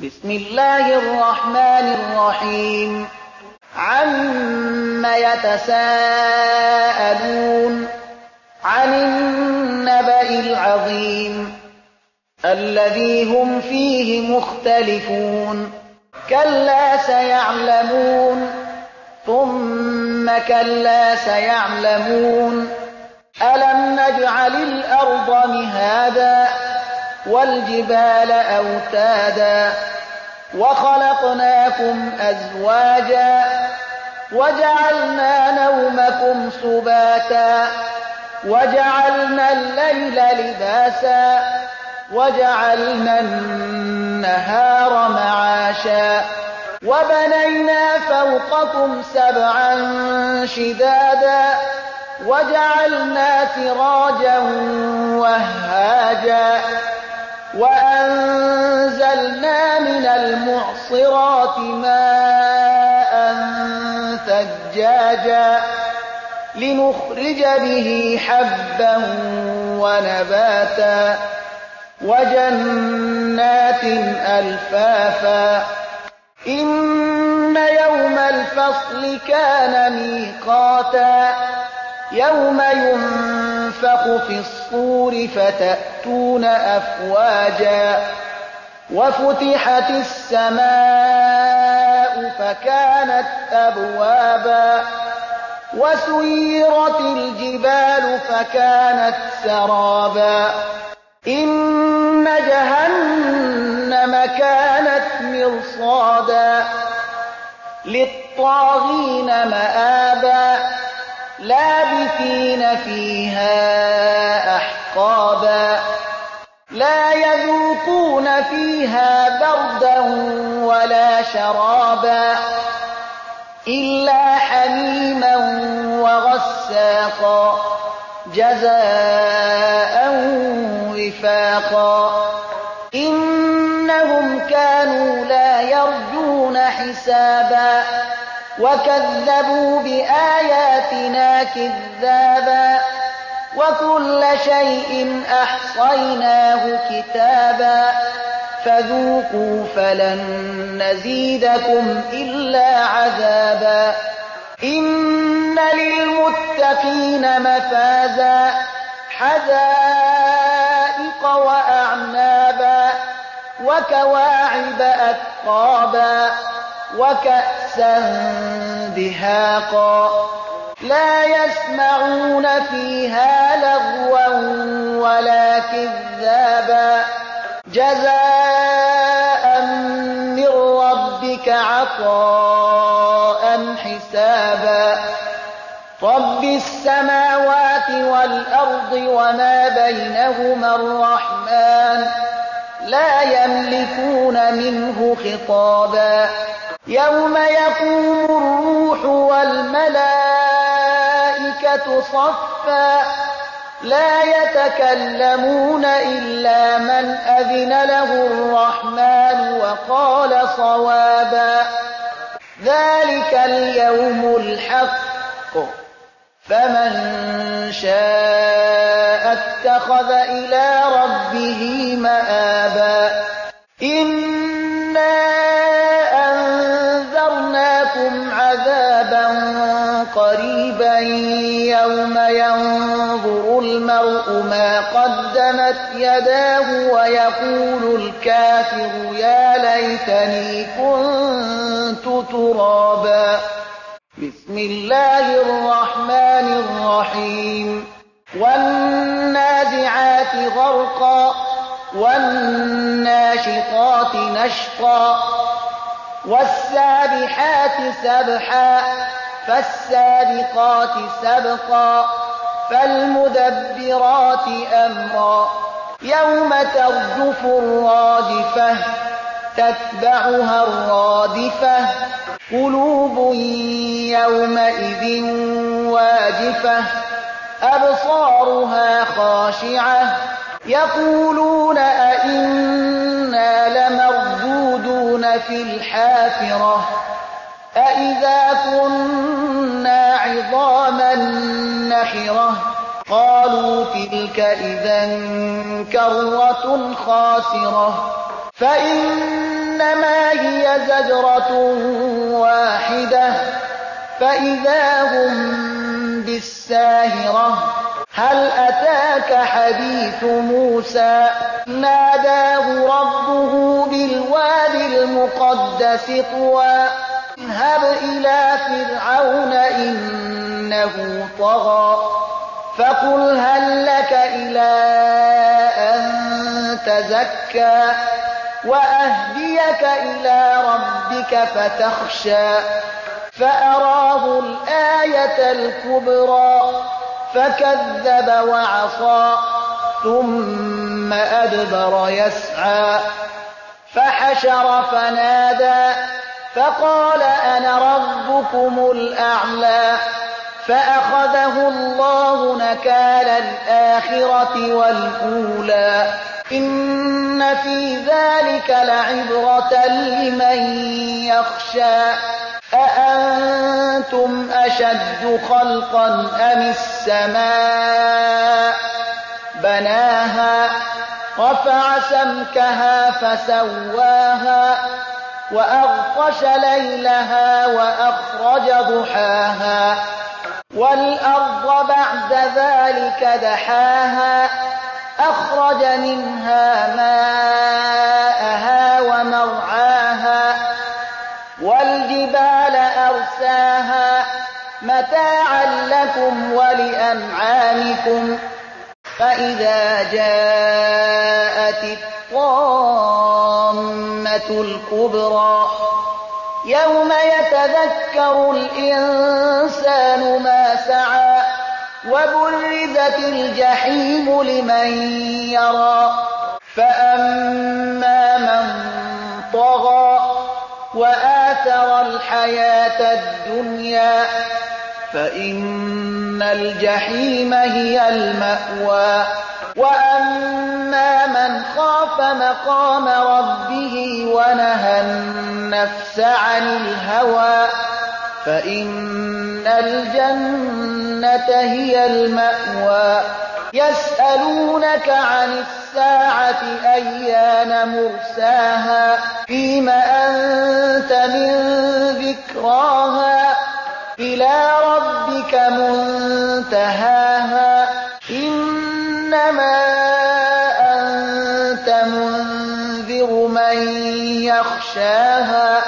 بسم الله الرحمن الرحيم عم يتساءلون عن النبأ العظيم الذي هم فيه مختلفون كلا سيعلمون ثم كلا سيعلمون ألم نجعل الأرض مهادا والجبال أوتادا وخلقناكم أزواجا وجعلنا نومكم سباتا وجعلنا الليل لباسا وجعلنا النهار معاشا وبنينا فوقكم سبعا شدادا وجعلنا سراجا وهاجا وأنزلنا من المعصرات ماء ثجاجا لنخرج به حبا ونباتا وجنات ألفافا إن يوم الفصل كان ميقاتا يوم ينفخ في الصور فتأتون أفواجا وفتحت السماء فكانت أبوابا وسيرت الجبال فكانت سرابا إن جهنم كانت مرصادا للطاغين مآبا لابثين فيها أحقابا لا يذوقون فيها بردا ولا شرابا إلا حميما وغساقا جزاء وفاقا إنهم كانوا لا يرجون حسابا وكذبوا بآياتنا كذابا وكل شيء أحصيناه كتابا فذوقوا فلن نزيدكم إلا عذابا إن للمتقين مفازا حدائق وأعنابا وكواعب أترابا وكأسا دهاقا لا يسمعون فيها لغوا ولا كذابا جزاء من ربك عطاء حسابا رب السماوات والأرض وما بينهما الرحمن لا يملكون منه خطابا يوم يقوم الروح والملائكة صفا لا يتكلمون إلا من أذن له الرحمن وقال صوابا ذلك اليوم الحق فمن شاء اتخذ إلى ربه مآبا إنا أنذرناكم عذابا قريبا يوم ينظر المرء ما قدمت يداه ويقول الكافر يا ليتني كنت ترابا بسم الله الرحمن الرحيم والنازعات غرقا والناشطات نشطا والسابحات سبحا فالسابقات سبقا فالمدبرات أمرا يوم ترجف الراجفة تتبعها الرادفة قلوب يومئذ واجفة أبصارها خاشعة يقولون أئنا لمردودون في الحافرة أئذا كنا عظاما نخرة قالوا تلك إذا كرة خاسرة فإن فإنما هي زجرة واحدة فإذا هم بالساهرة هل أتاك حديث موسى ناداه ربه بالوادي المقدس طوى اذهب إلى فرعون إنه طغى فقل هل لك إلى أن تزكى وأهديك إلى ربك فتخشى فأراه الآية الكبرى فكذب وعصى ثم أدبر يسعى فحشر فنادى فقال أنا ربكم الأعلى فأخذه الله نكال الآخرة والأولى إن في ذلك لعبرة لمن يخشى أأنتم أشد خلقا أم السماء بناها رفع سمكها فسواها وأغطش ليلها وأخرج ضحاها والأرض بعد ذلك دحاها أخرج منها ماءها ومرعاها والجبال أرساها متاعا لكم ولأنعامكم فإذا جاءت الطامة الكبرى يوم يتذكر الإنسان ما سعى وبرزت الجحيم لمن يرى فأما من طغى وآثر الحياة الدنيا فإن الجحيم هي المأوى وأما من خاف مقام ربه ونهى النفس عن الهوى فإن الجنة هي المأوى يسألونك عن الساعة أيان مرساها فيم أنت من ذكراها إلى ربك منتهاها إنما أنت منذر من يخشاها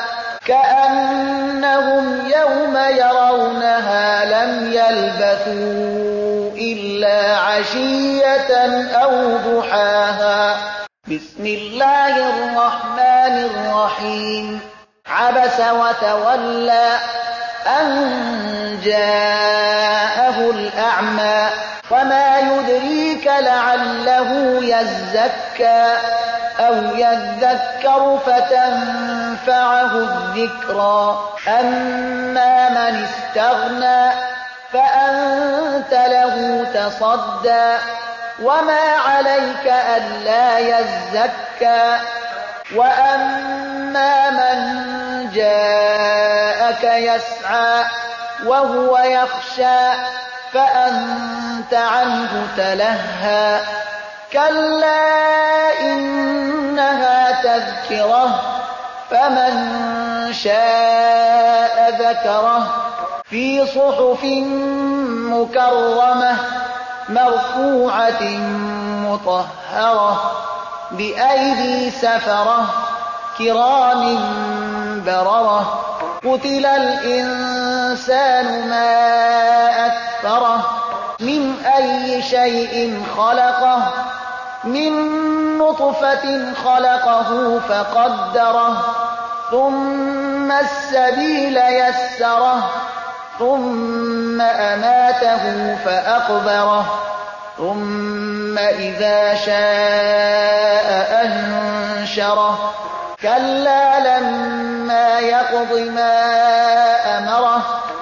كأنهم يوم يرونها لم يلبثوا إلا عشية أو ضحاها بسم الله الرحمن الرحيم عبس وتولى أن جاءه الأعمى وما يدريك لعله يزكى أو يذكر فتنفعه الذكرى أما من استغنى فأنت له تصدى وما عليك ألا يزكى وأما من جاءك يسعى وهو يخشى فأنت عنه تلهى كلا إنها تذكرة فمن شاء ذكره في صحف مكرمة مرفوعة مطهرة بأيدي سفرة كرام بررة قتل الإنسان ما أكفره من أي شيء خلقه من نطفة خلقه فقدره ثم السبيل يسره ثم أماته فأقبره ثم إذا شاء أنشره كلا لما يقض ما أمره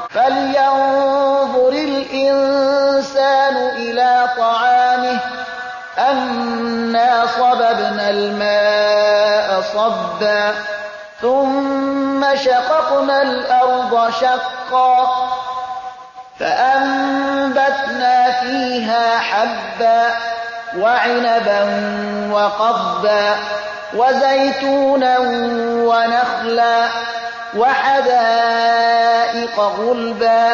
فلينظر الإنسان إلى طعامه أنا صببنا الماء صبا ثم شققنا الأرض شقا فأنبتنا فيها حبا وعنبا وقضبا وزيتونا ونخلا وحدائق غلبا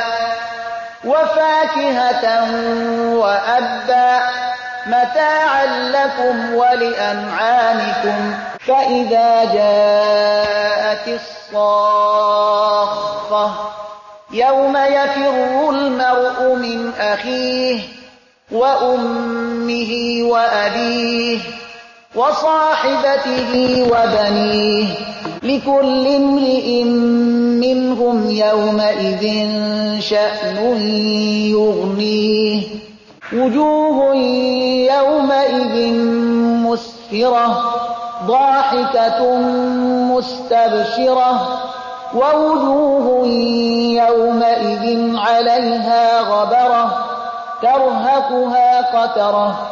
وفاكهة وأبا متاعا لكم ولأنعامكم فإذا جاءت الصاخة يوم يفر المرء من أخيه وأمه وأبيه وصاحبته وبنيه لكل امرئ منهم يومئذ شأن يغنيه وجوه يومئذ مسفرة ضاحكة مستبشرة ووجوه يومئذ عليها غبرة ترهقها قترة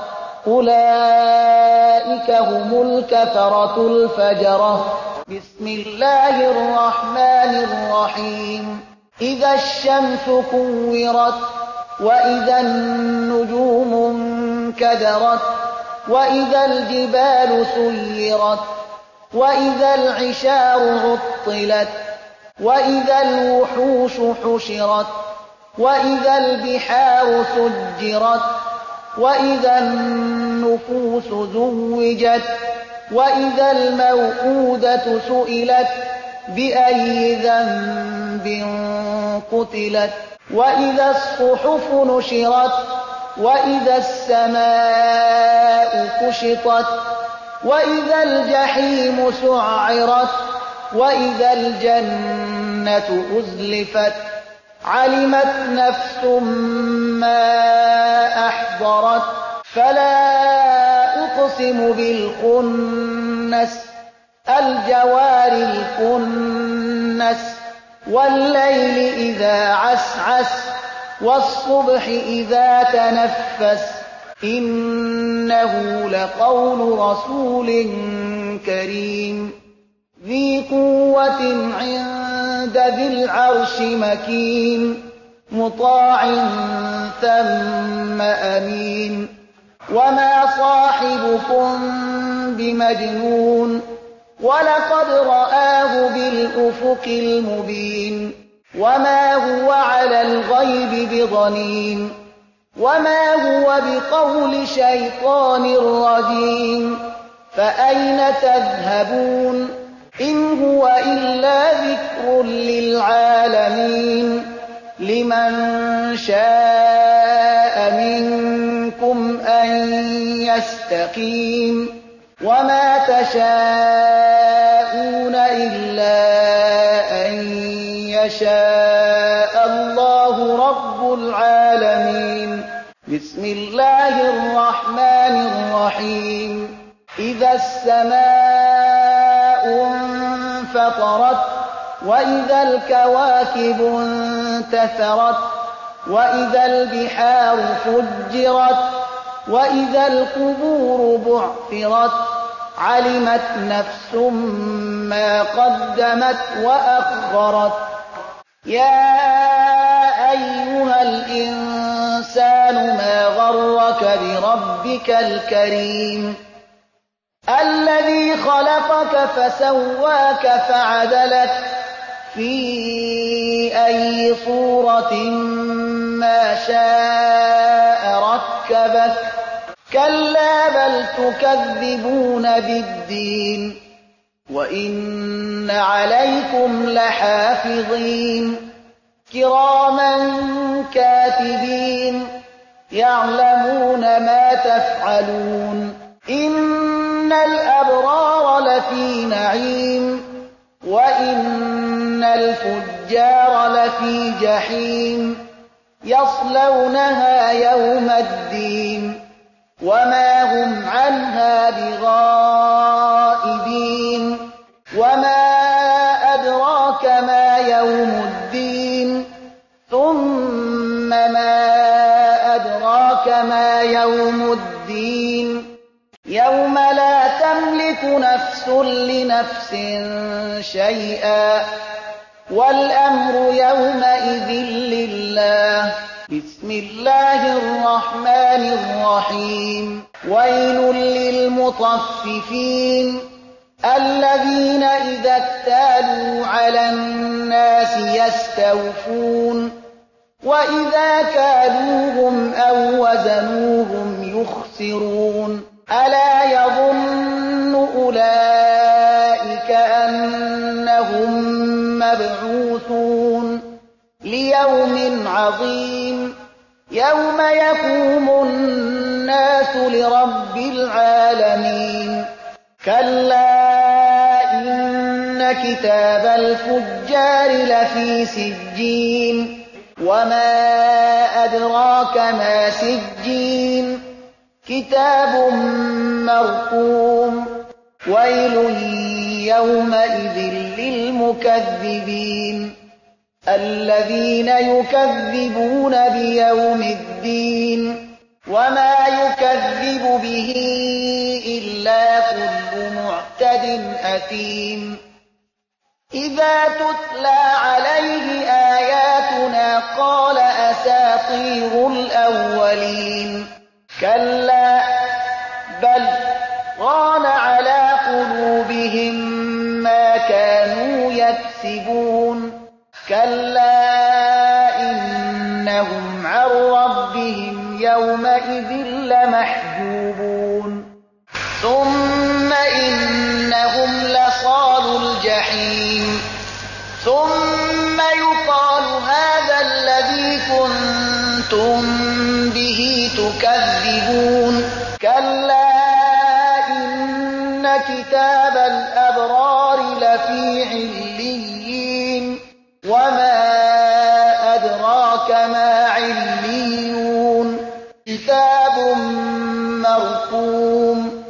أولئك هم الكفرة الفجرة بسم الله الرحمن الرحيم إذا الشمس كورت وإذا النجوم انكدرت وإذا الجبال سيرت وإذا العشار عطلت وإذا الوحوش حشرت وإذا البحار سجرت وإذا النفوس زوجت وإذا الموءودة سئلت بأي ذنب قتلت وإذا الصحف نشرت وإذا السماء كشطت وإذا الجحيم سعرت وإذا الجنة أزلفت علمت نفس ما أحضرت فلا أقسم بالخنس الجوار الكنس والليل إذا عسعس والصبح إذا تنفس إنه لقول رسول كريم ذي قوة عند ذي العرش مكين مطاع ثم أمين وما صاحبكم بمجنون ولقد رآه بالأفق المبين وما هو على الغيب بضنين وما هو بقول شيطان رجيم فأين تذهبون إن هو إلا ذكر للعالمين لمن شاء منكم أن يستقيم وما تشاءون إلا أن يشاء الله رب العالمين بسم الله الرحمن الرحيم إذا السماء انفطرت وإذا الكواكب انتثرت وإذا البحار فجرت وإذا القبور بعثرت علمت نفس ما قدمت وأخرت يا أيها الإنسان ما غرك بربك الكريم الذي خلقك فسواك فعدلك في أي صورة ما شاء ركبك كلا بل تكذبون بالدين وإن عليكم لحافظين كراما كاتبين يعلمون ما تفعلون إن الأبرار لفي نعيم وإن الفجار لفي جحيم يصلونها يوم الدين وما هم عنها بغائبين وما أدراك ما يوم الدين ثم ما أدراك ما يوم الدين يوم لا تملك نفس لنفس شيئا والأمر يومئذ لله بسم الله الرحمن الرحيم ويل للمطففين الذين إذا اكتالوا على الناس يستوفون وإذا كالوهم أو وزنوهم يخسرون ألا يظن أولئك أنهم مبعوثون ليوم عظيم يوم يقوم الناس لرب العالمين كلا إن كتاب الفجار لفي سجين وما أدراك ما سجين كتاب مرقوم ويل يومئذ للمكذبين الذين يكذبون بيوم الدين وما يكذب به إلا كل معتد أثيم إذا تتلى عليه آياتنا قال أساطير الأولين كلا بل ران على قلوبهم ما كانوا يكسبون كلا إنهم عن ربهم يومئذ لمحجوبون ثم إنهم لصالوا الجحيم ثم يقال هذا الذي كنتم به تكذبون كلا إن كتاب الأبرار لفي عليين وما أدراك ما عليون كتاب مرقوم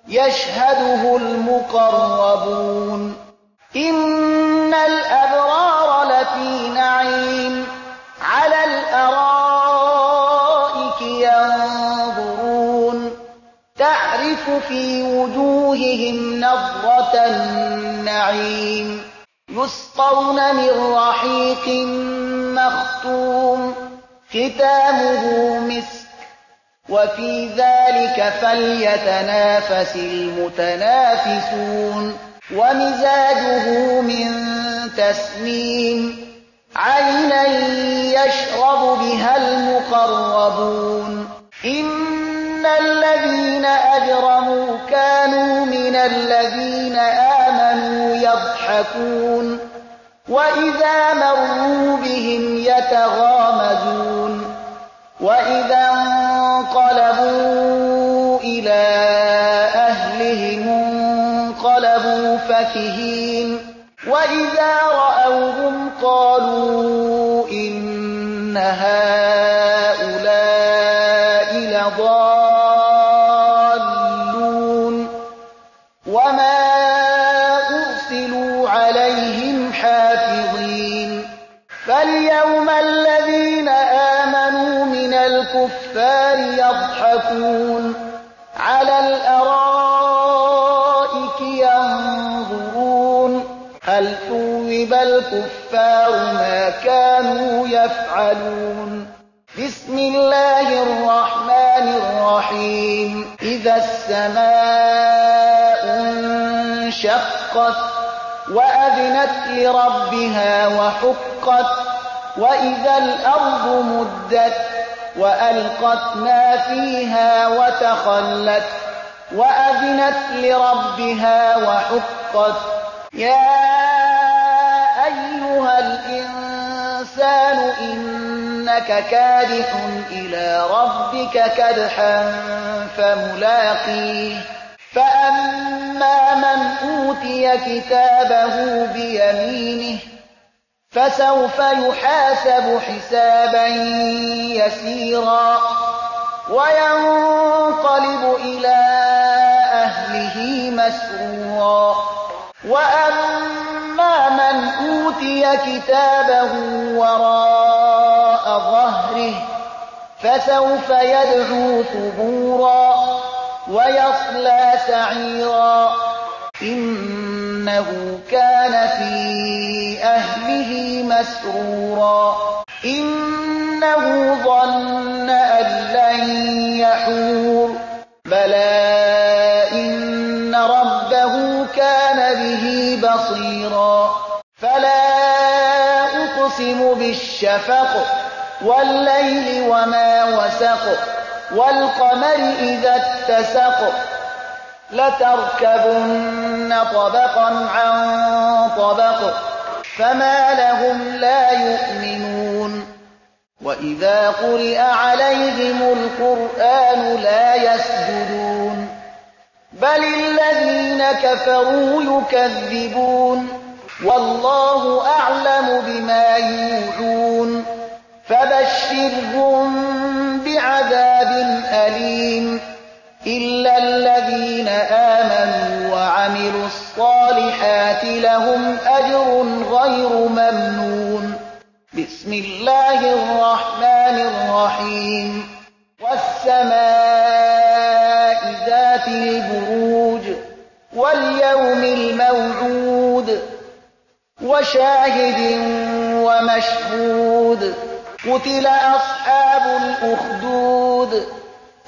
يشهده المقربون إن الأبرار لفي نعيم على الأرائك ينظرون تعرف في وجوههم نضرة النعيم يسقون من رحيق مختوم ختامه مسك وفي ذلك فليتنافس المتنافسون ومزاجه من تسنيم عينا يشرب بها المقربون إن الذين أجرموا كانوا من الذين آمنوا يضحكون وإذا مروا بهم يتغامزون وإذا انقلبوا إلى أهلهم انقلبوا فكهين وإذا رأوهم قالوا إن هؤلاء لضالون وما أرسلوا عليهم حافظين فاليوم الذين آمنوا من الكفار يضحكون على الأرائك ينظرون هل ثوب الكفار ما كانوا يفعلون بسم الله الرحمن الرحيم إذا السماء انشقت وأذنت لربها وحقت وإذا الأرض مدت وألقت ما فيها وتخلت وأذنت لربها وحقت يا أيها الإنسان إنك كادح إلى ربك كدحا فملاقيه فأما من أوتي كتابه بيمينه فسوف يحاسب حسابا يسيرا وينقلب إلى أهله مسرورا وأما من أوتي كتابه وراء ظهره فسوف يدعو ثبورا ويصلى سعيرا إنه كان في أهله مسرورا إنه ظن أن لن يحور بلى إن ربه كان به بصيرا فلا أقسم بالشفق والليل وما وسق والقمر إذا اتسق لتركبن طبقا عن طبق فما لهم لا يؤمنون وإذا قرئ عليهم القرآن لا يسجدون بل الذين كفروا يكذبون والله أعلم بما يوعون فبشرهم بعذاب أليم إلا الذين آمنوا وعملوا الصالحات لهم أجر غير ممنون بسم الله الرحمن الرحيم والسماء ذات البروج واليوم الموعود وشاهد ومشهود قتل أصحاب الأخدود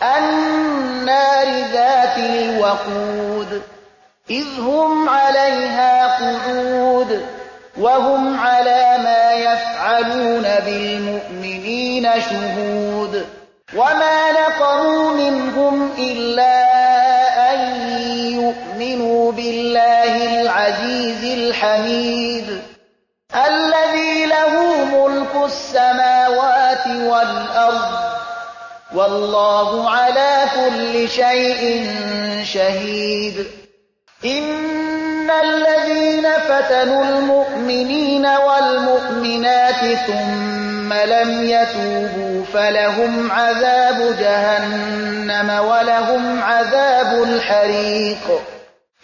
النار ذات الوقود إذ هم عليها قعود وهم على ما يفعلون بالمؤمنين شهود وما نقموا منهم إلا أن يؤمنوا بالله العزيز الحميد الذي له ملك السماوات والأرض والله على كل شيء شهيد إن الذين فتنوا المؤمنين والمؤمنات ثم لم يتوبوا فلهم عذاب جهنم ولهم عذاب الحريق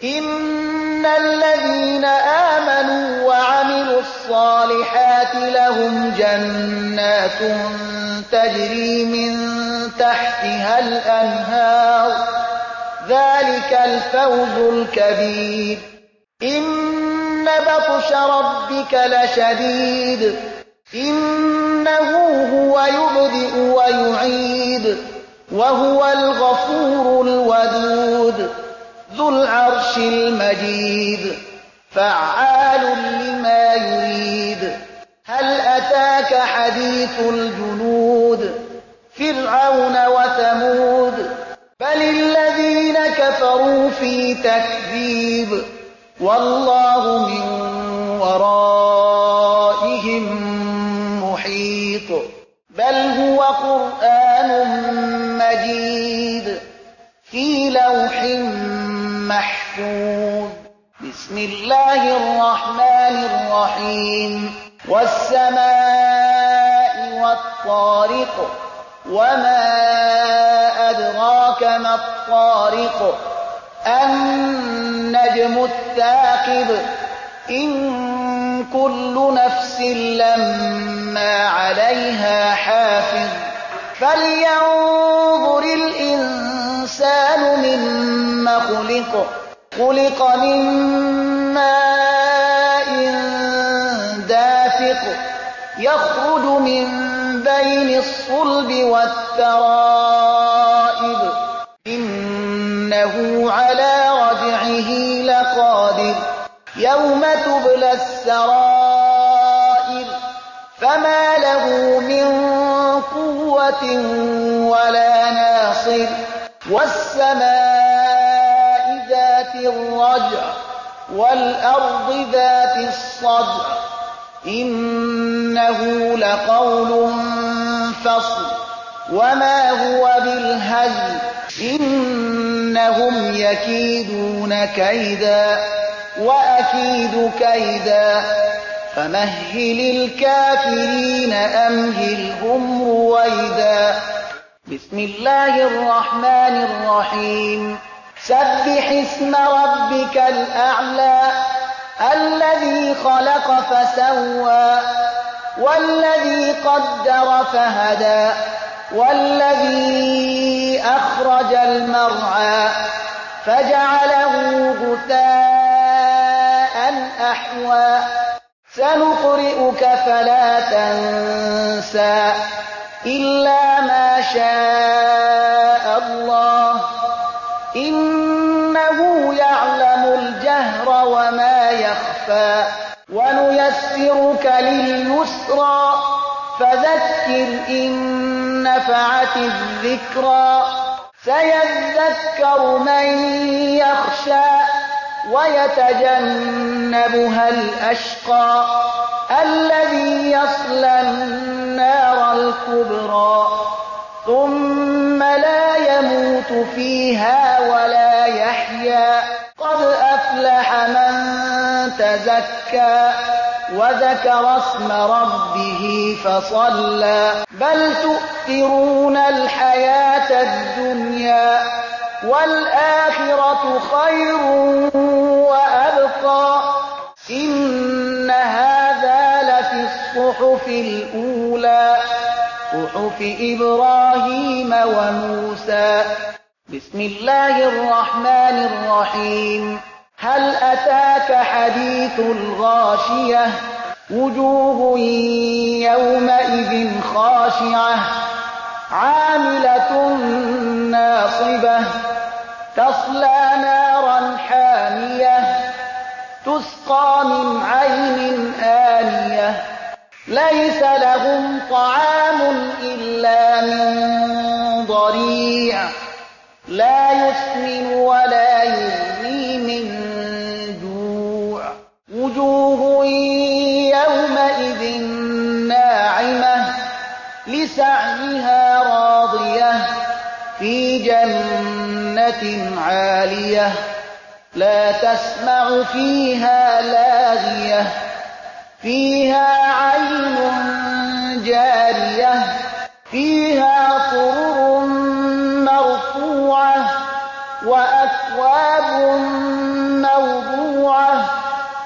إن الذين آمنوا وعملوا الصالحات لهم جنات تجري من تحتها الأنهار ذلك الفوز الكبير إن بطش ربك لشديد إنه هو يبدئ ويعيد وهو الغفور الودود ذو العرش المجيد فعال لما يريد هل أتاك حديث الجنود فرعون وثمود بل الذين كفروا في تكذيب والله من ورائهم محيط بل هو قرآن مجيد في لوح محفوظ بسم الله الرحمن الرحيم والسماء والطارق وما أدراك ما الطارق النجم الثاقب إن كل نفس لما عليها حافظ فلينظر الإنسان مما خلق من ماء دافق يخرج من بين الصلب والترائب إنه على رجعه لقادر يوم تبلى السرائر فما له من قوة ولا ناصر والسماء ذات الرجع والأرض ذات الصدع إنه لقول فصل وما هو بالهزل إنهم يكيدون كيدا وأكيد كيدا فمهل الكافرين أمهلهم رويدا بسم الله الرحمن الرحيم سبح اسم ربك الأعلى الذي خلق فسوى والذي قدر فهدى والذي أخرج المرعى فجعله غثاء أحوى سنقرئك فلا تنسى إلا ما شاء الله إنه يعلم يخفى ونيسرك لليسرى فذكر إن نفعت الذكرى سيذكر من يخشى ويتجنبها الأشقى الذي يصلى النار الكبرى ثم لا يموت فيها ولا يحيا قد أفلح من تزكى وذكر اسم ربه فصلى بل تؤثرون الحياة الدنيا والآخرة خير وأبقى إن هذا لفي الصحف الأولى صحف إبراهيم وموسى بسم الله الرحمن الرحيم هل أتاك حديث الغاشية وجوه يومئذ خاشعة عاملة ناصبة تصلى نارا حامية تسقى من عين آنية ليس لهم طعام إلا من ضريع لا يسمن ولا يغني من جوع وجوه يومئذ ناعمة لسعيها راضية في جنة عالية لا تسمع فيها لاغية فيها عين جارية فيها سرر مرفوعة وأكواب موضوعة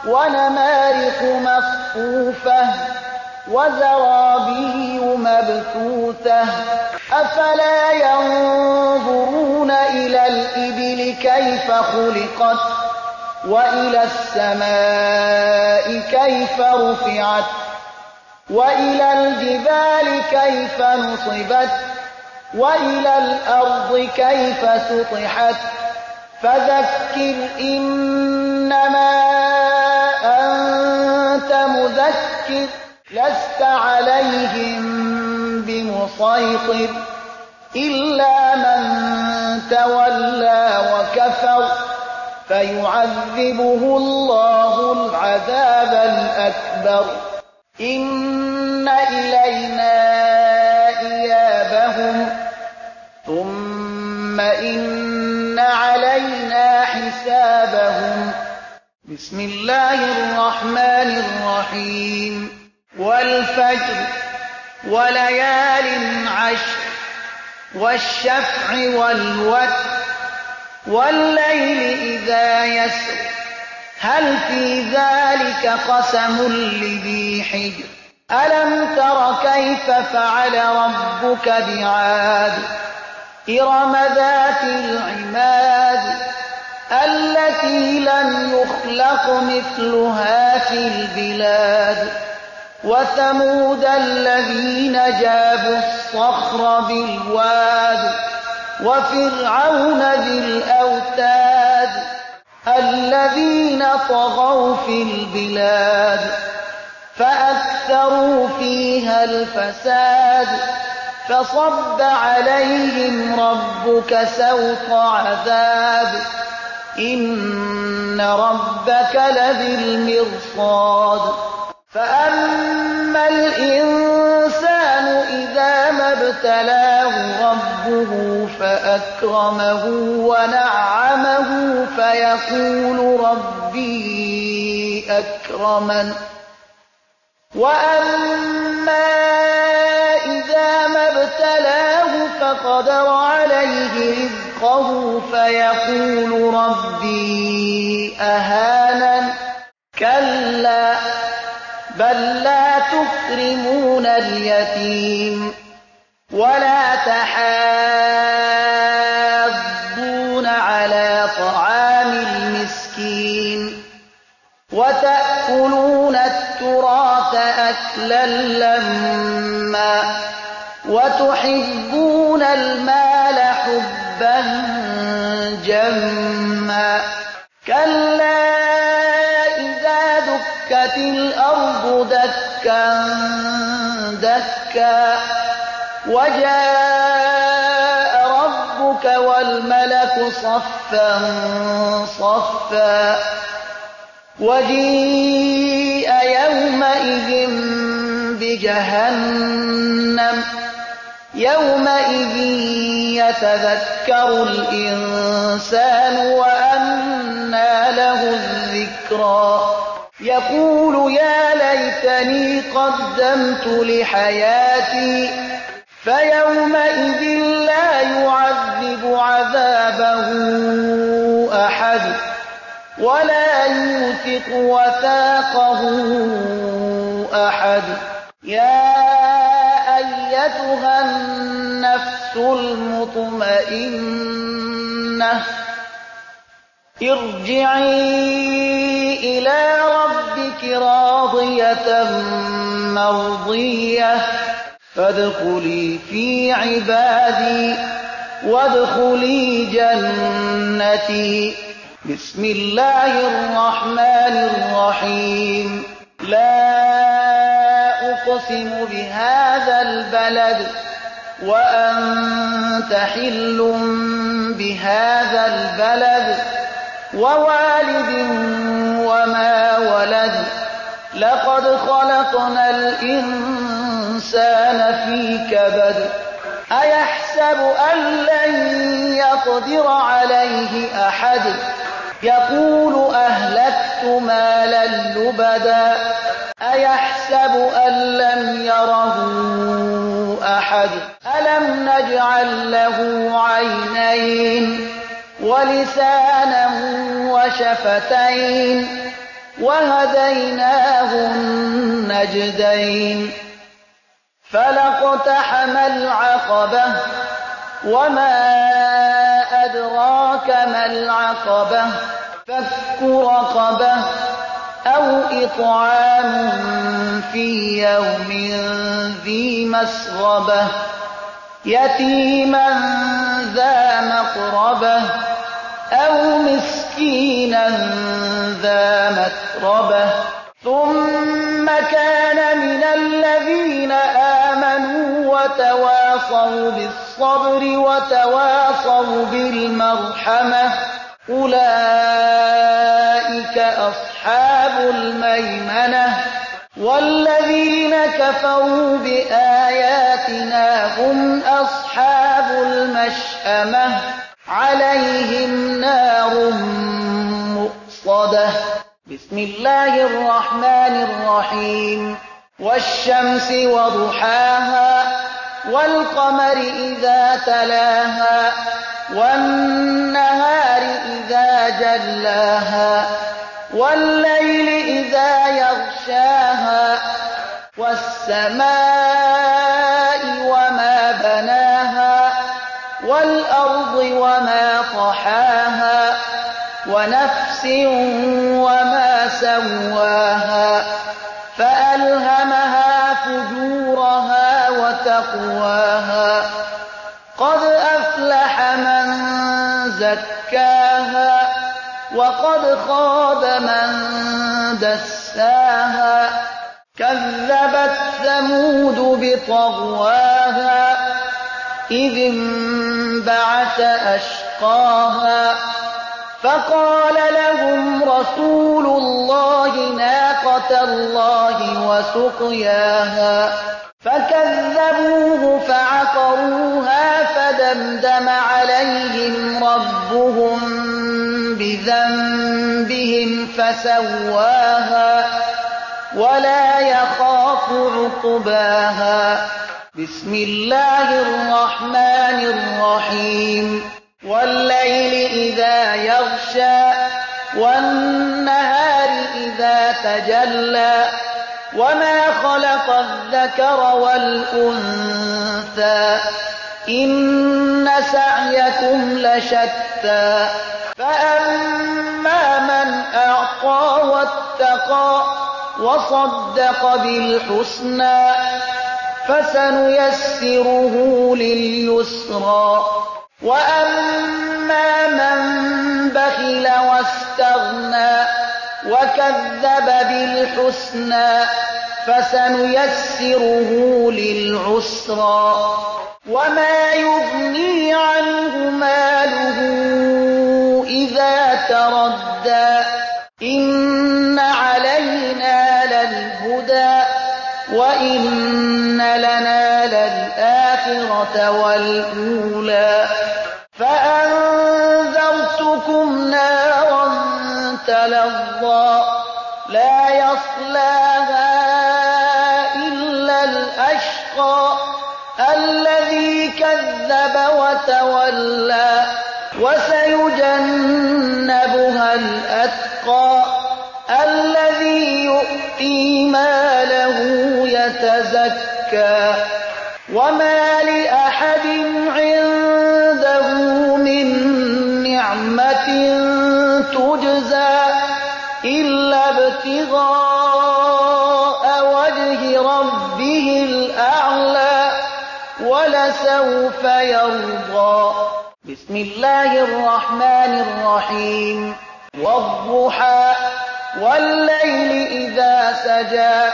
ونمارق مصفوفة وزرابي مبثوثة أفلا ينظرون إلى الإبل كيف خلقت وإلى السماء كيف رفعت وإلى الجبال كيف نصبت وإلى الأرض كيف سطحت فذكر إنما أنت مذكر لست عليهم بمسيطر إلا من تولى وكفر فيعذبه الله العذاب الأكبر إن إلينا إيابهم ثم إن علينا حسابهم بسم الله الرحمن الرحيم والفجر وليال عشر والشفع والوتر والليل إذا يسر هل في ذلك قسم لذي حجر ألم تر كيف فعل ربك بعاد إرم ذات العماد التي لم يخلق مثلها في البلاد وثمود الذين جابوا الصخر بالواد وفرعون ذي الأوتاد الذين طغوا في البلاد فأكثروا فيها الفساد فصب عليهم ربك سوط عذاب إن ربك لبالمرصاد فأما الإنسان إذا ما ابتلاه ربه فأكرمه ونعمه فيقول ربي أكرمن وأما إذا ما ابتلاه فقدر عليه رزقه فيقول ربي أهانن كلا بل لا تكرمون اليتيم ولا تحاضون على طعام المسكين وتأكلون التراث أكلا لما وتحبون المال حبا جما كلا إذا وَدُكَّتِ الْأَرْضُ دَكًّا دَكًّا وَجَاءَ رَبُّكَ وَالْمَلَكُ صَفًّا صَفًّا وَجِيءَ يَوْمَئِذٍ بِجَهَنَّمَ يَوْمَئِذٍ يَتَذَكَّرُ الْإِنسَانُ وَأَنَّىٰ لَهُ الذِّكْرَىٰ يَقُولُ يَا لَيْتَنِي قَدَّمْتُ لِحَيَاتِي فَيَوْمَئِذٍ لَّا يُعَذِّبُ عَذَابَهُ أَحَدٌ وَلَا يُوثِقُ وَثَاقَهُ أَحَدٌ يَا أَيَّتُهَا النَّفْسُ الْمُطْمَئِنَّةُ ارْجِعِي إِلَىٰ رَبِّكِ رَاضِيَةً مَّرْضِيَّةً فَادْخُلِي فِي عِبَادِي وَادْخُلِي جَنَّتِي بسم الله الرحمن الرحيم لا أقسم بهذا البلد وأنت حل بهذا البلد ووالد وما ولد لقد خلقنا الإنسان في كبد أيحسب أن لن يقدر عليه أحد يقول أهلكت مالا لبدا أيحسب أن لم يره أحد ألم نجعل له عينين ولسانا وشفتين وهديناه النجدين فلاقتحم العقبة وما أدراك ما العقبة فك رقبة أو إطعام في يوم ذي مسغبة يتيما ذا مقربة أو مسكينا ذا متربة ثم كان من الذين آمنوا وتواصوا بالصبر وتواصوا بالمرحمة أولئك أصحاب الميمنة والذين كفروا بآياتنا هم أصحاب المشأمة عليهم نار مؤصدة بسم الله الرحمن الرحيم والشمس وضحاها والقمر إذا تلاها والنهار إذا جلاها والليل إذا يغشاها والسماء وما بناها والأرض وما طحاها ونفس وما سواها فألهمها فجورها وتقواها قد أفلح من زكاها وقد خاب من دساها كذبت ثمود بطغواها إذ انبعث أشقاها فقال لهم رسول الله ناقة الله وسقياها فكذبوه فعقروها فدمدم عليهم ربهم بذنبهم فسواها ولا يخاف عقباها بسم الله الرحمن الرحيم والليل إذا يغشى والنهار إذا تجلى وما خلق الذكر والأنثى إن سعيكم لشتى فأما من أعطى واتقى وصدق بالحسنى فسنيسره لليسرى وأما من بخل واستغنى وكذب بالحسنى فسنيسره للعسرى وما يغني عنه ماله إذا تردى إن علينا للهدى وإن لنا للآخرة والأولى فأنذرتكم نارا تلظى لا يصلاها إلا الأشقى الذي كذب وتولى وسيجنبها الأتقى الذي يؤتي ماله يتزكى وما لأحد عنده من نعمة تجزى إلا ابتغاء وجه ربه الأعلى ولسوف يرضى بسم الله الرحمن الرحيم والضحى والليل إذا سجى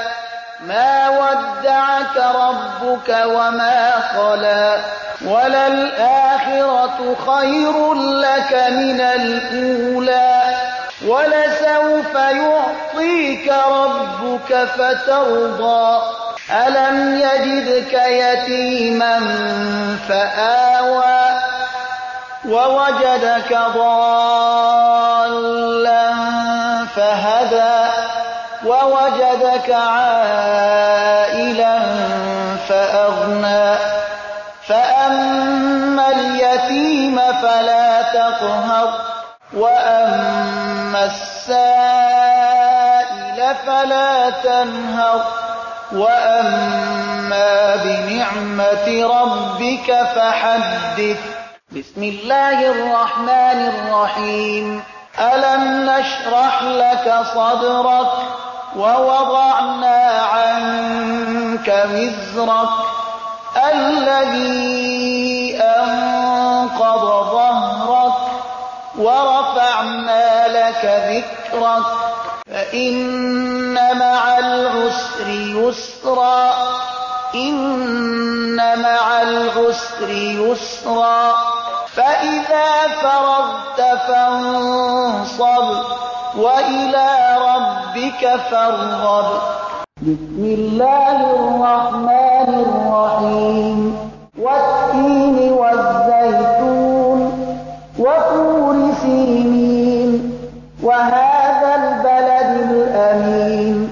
ما ودعك ربك وما قلى وللآخرة خير لك من الأولى ولسوف يعطيك ربك فترضى ألم يجدك يتيما فآوى ووجدك ضالا فهدى ووجدك عائلا فأغنى فأما اليتيم فلا تقهر وأما السائل فلا تنهر وأما بنعمة ربك فحدث بسم الله الرحمن الرحيم ألم نشرح لك صدرك ووضعنا عنك وزرك الذي أنقض ظهرك ورفعنا لك ذكرك فإن مع العسر يسرا إن مع العسر يسرا فإذا فرغت فانصب وإلى ربك فارغب بسم الله الرحمن الرحيم والتين والزيتون وطور سينين وهذا البلد الأمين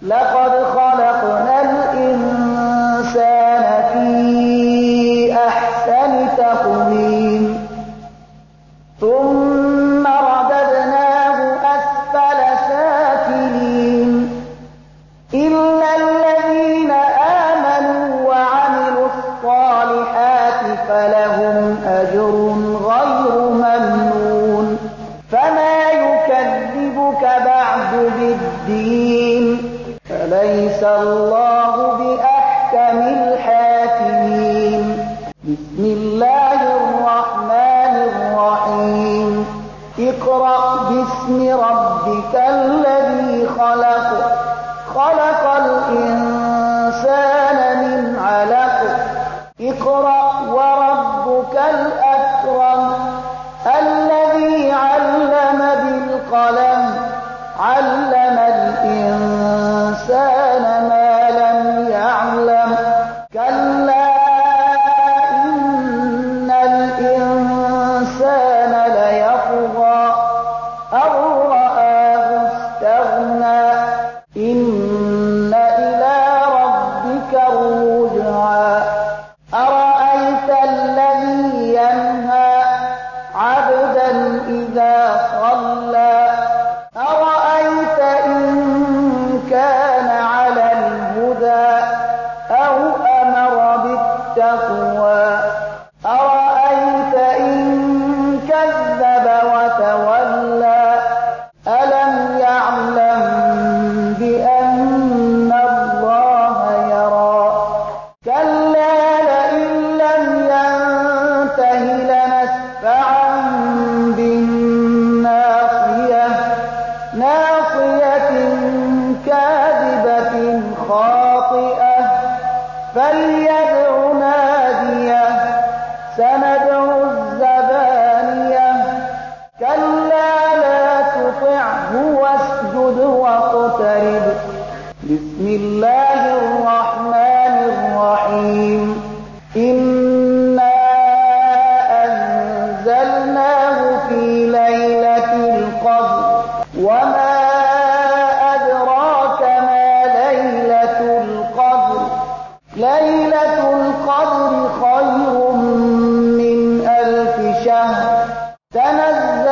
لقد خلقنا الإنسان في أحسن تقويم ثم رددناه أسفل سافلين إلا الذين آمنوا وعملوا الصالحات فلهم أجر غير ممنون فما يكذبك بعد بالدين فليس الله بأحكم الحاكمين بسم الله الرحمن الرحيم اقرأ باسم ربك الذي خلق خلق الإنسان من علق اقرأ وربك الأكرم الذي علم بالقلم علم الإنسان ما لم يعلم كلا إن الإنسان ليطغى أن رآه استغنى إن إلى ربك الرجعى أرأيت الذي ينهى عبدا إذا صلى أرأيت وما أدراك ما ليلة القدر ليلة القدر خير من 1000 شهر تنزل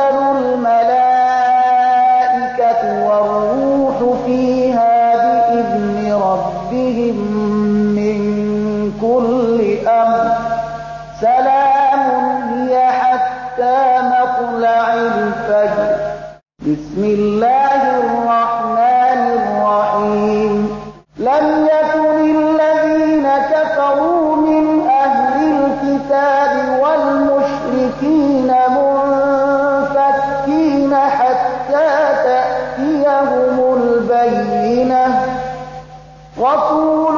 الملائكة والروح فيها بإذن ربهم من كل أمر سلام هي حتى مطلع الفجر بسم الله الرحمن الرحيم لم يكن الذين كفروا من أهل الكتاب والمشركين منفكين حتى تأتيهم البينة رسول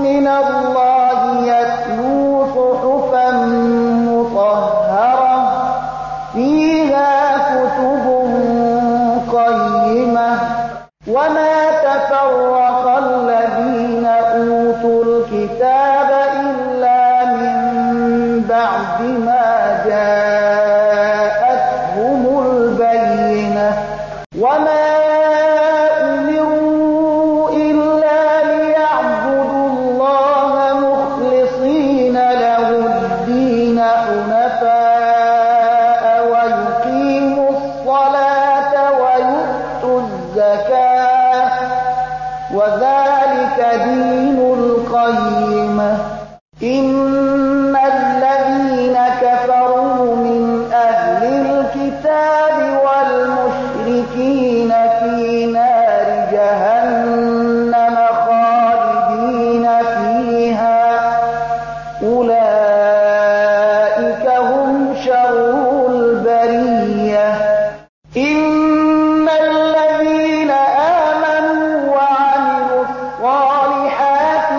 من الله يتلو صحفا مطهرة فيها كتب قيمة وما تفرق الذين أوتوا الكتاب إلا من بعد ما جاءتهم البينة وما أمروا إلا ليعبدوا الله مخلصين له الدين حنفاء ويقيموا الصلاة ويؤتوا الزكاة وذلك دين القيمة إن الذين كفروا من أهل الكتاب والمشركين في نار جهنم خالدين فيها أولئك هم شر البرية إن الذين آمنوا وعملوا الصالحات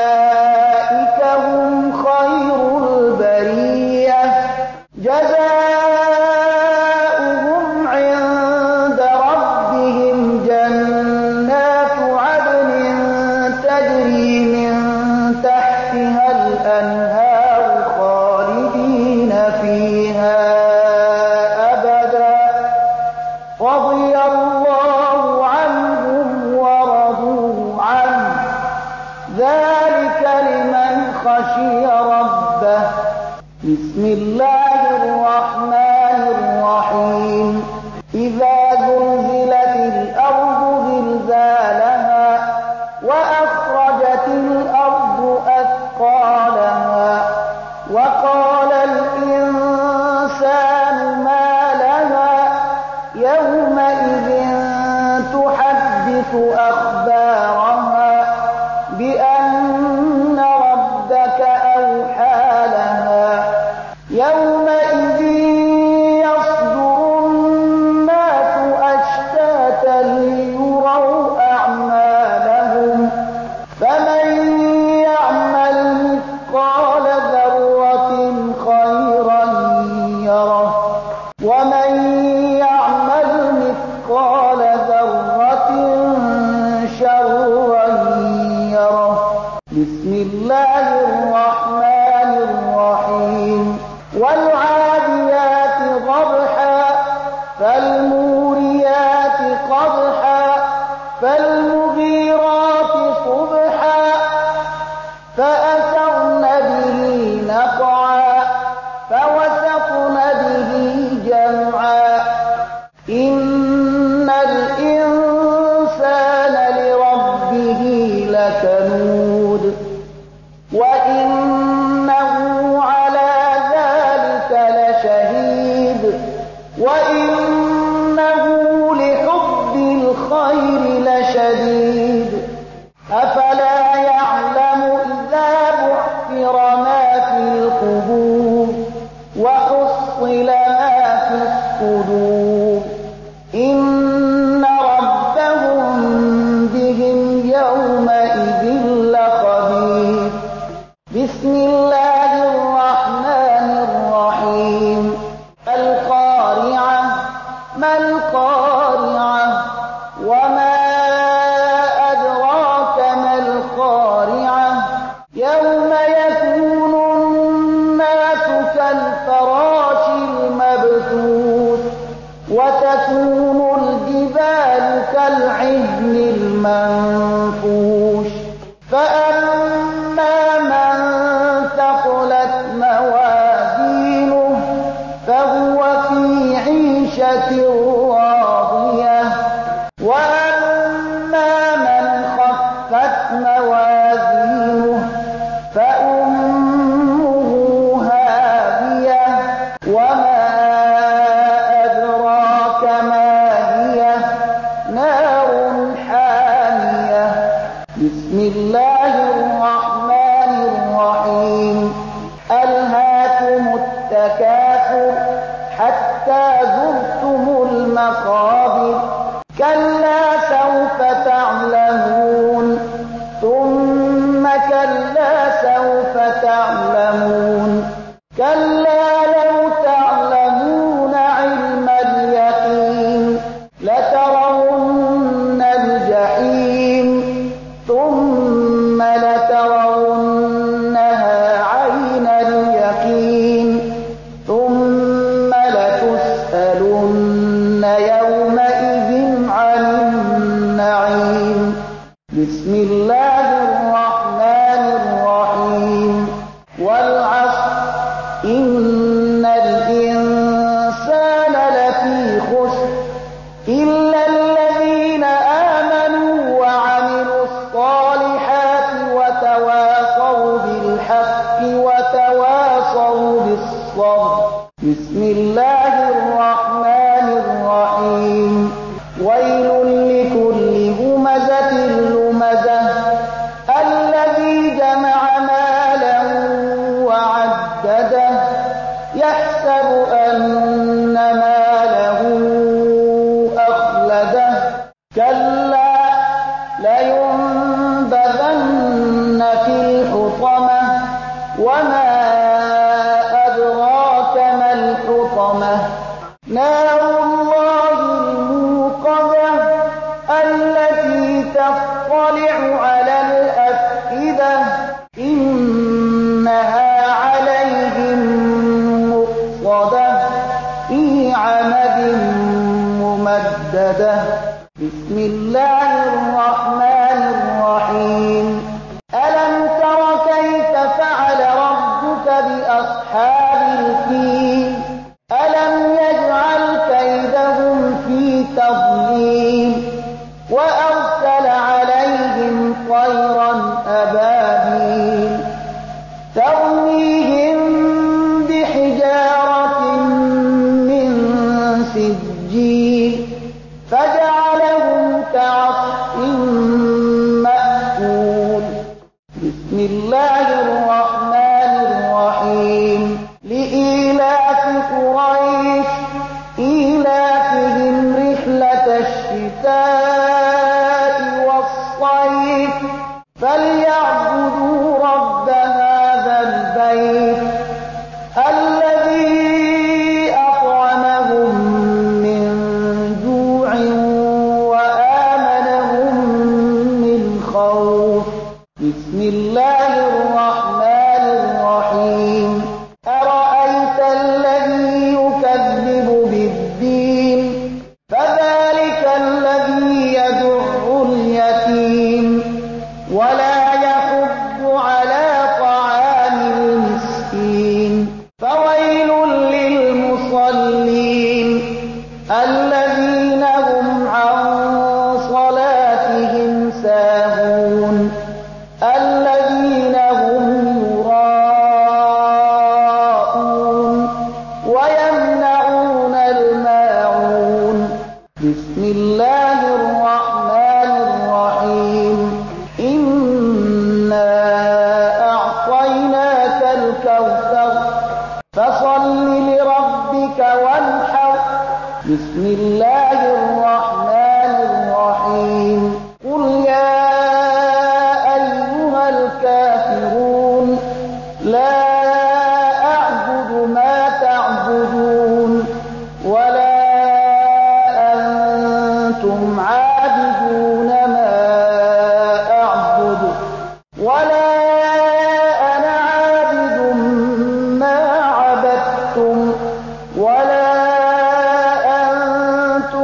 أولئك هم خير البرية جزاؤهم عند ربهم جنات عدن تجري من تحتها الأنهار خالدين فيها أبدا رضي الله عنهم ورضوا عنه ذلك لمن خشي ربه بسم الله الرحمن الرحيم إذا زلزلت الأرض زلزالها وأخرجت الأرض أثقالها وقال الإنسان ما لها يومئذ تحدث أخبارها بأن ربك أوحى لها يومئذ يصدر الناس أشتاتا ليروا أعمالهم فمن يعمل مثقال ذرة خيرا يره ومن يعمل مثقال ذرة شرا يره بسم الله الرحمن الرحيم والعاديات ضبحا فالموريات قدحا فالمغيرات صبحا فأثرن به نقعا فوسطن به جمعا إن الإنسان لربه لكنود وإنه على ذلك لشهيد وإنه لحب الخير لشديد أفلا يعلم إذا بعثر ما في القبور وحصل ما في الصدور إن ربهم بهم يومئذ لخبير بسم الله الرحمن الرحيم القارعة ما القارعة وما أدراك ما القارعة يوم يكون الناس كالفراش المبثوث تكون الجبال كالعهن المنفوش فأما من ثقلت موازينه فهو في عيشة راضية وأما من خفت موازينه فأمه هاوية وما أدراك ما هي نار حامية بسم الله الرحمن الرحيم ألهاكم التكاثر حتى زرتم المقابر كلا سوف تعلمون ثم كلا سوف تعلمون كلا لو تعلمون علم اليقين لترون الجحيم ثم لترونها عين اليقين ثم لتسألن يومئذ عن النعيم بسم الله الرحمن الرحيم والعصر إن الإنسان لفي خسر إلا الذين آمنوا وعملوا الصالحات وتواصوا بالحق وتواصوا بالصبر بسم الله الرحمن الرحيم ويل لكل همزة لمزة الذي جمع مالا وعدده يحسب أن ماله أخلده كلا لينبذن في الحطمة وما أدراك ما الحطمة نار الله الموقدة التي تطلع على الأفئدة إنها عليهم مؤصدة في عمد ممددة بسم الله الرحمن الرحيم ألم تر كيف فعل ربك بأصحاب الفيل ألم يجعل كيدهم في تضليل وأرسل عليهم طيرا أبابيل ترميهم بحجارة من سجيل فجعلهم كعصف مأكول بسم الله الرحمن الرحيم لإيلاف قريش إيلافهم رحلة الشتاء والصيف فليعبدوا رب هذا البيت الذي أطعمهم من جوع وآمنهم من خوف بسم الله الرحمن الرحيم أرأيت الذي يكذب بالدين فذلك الذي يدع اليتيم ولا يحض على طعام المسكين فويل للمصلين الذين هم عن صلاتهم ساهون الذين هم يراءون ويمنعون الماعون بسم الله الرحمن الرحيم إنا أعطيناك الكوثر فصل لربك وانحر بسم الله الرحمن الرحيم قل يا أيها الكافرون لا أعبد ما تعبدون ولا أنتم عابدون ما أعبد ولا أنا عابد ما عبدتم ولا أنتم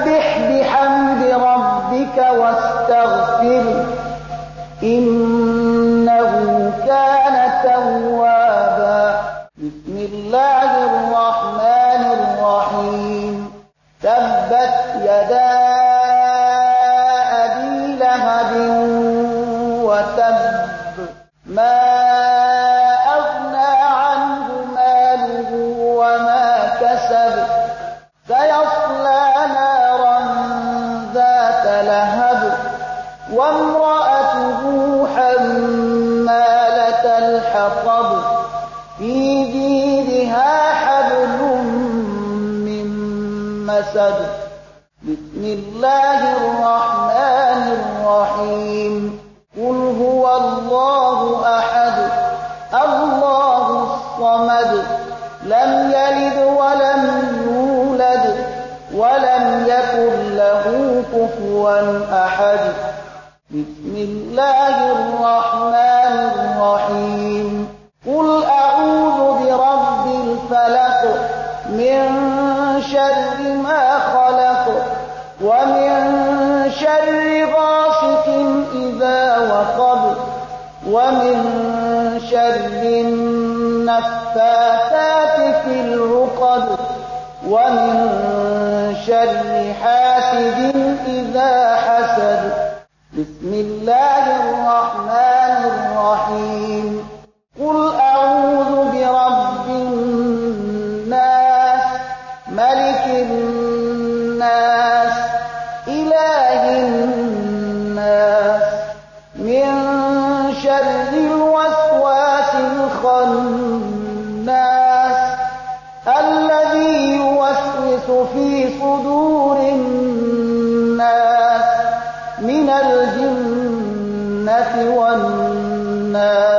فسبح بحمد ربك واستغفره إنه كان توابا. بسم الله الرحمن الرحيم. تبت يدا أبي لهب وتب ما أغنى عنه ماله وما كسب سيصلى نارا ذات لهب وامرأته حمالة الحطب في جيدها حبل من مسد. بسم الله الرحمن الرحيم. قل هو الله أحد الله الصمد لم يلد ولم يولد ولم يكن له كفوا أحد. بسم الله الرحمن الرحيم. قل أعوذ برب الفلق من شر ما خلق ومن شر غاسق إذا وقب ومن شر النفاثات في العقد ومن شر حاسد إذا حسد. بسم الله الرحمن الرحيم. قل أعوذ برب الناس ملك الناس إله الناس من شر الوسواس الخناس الذي يوسوس في صدور الناس من الجنة والناس.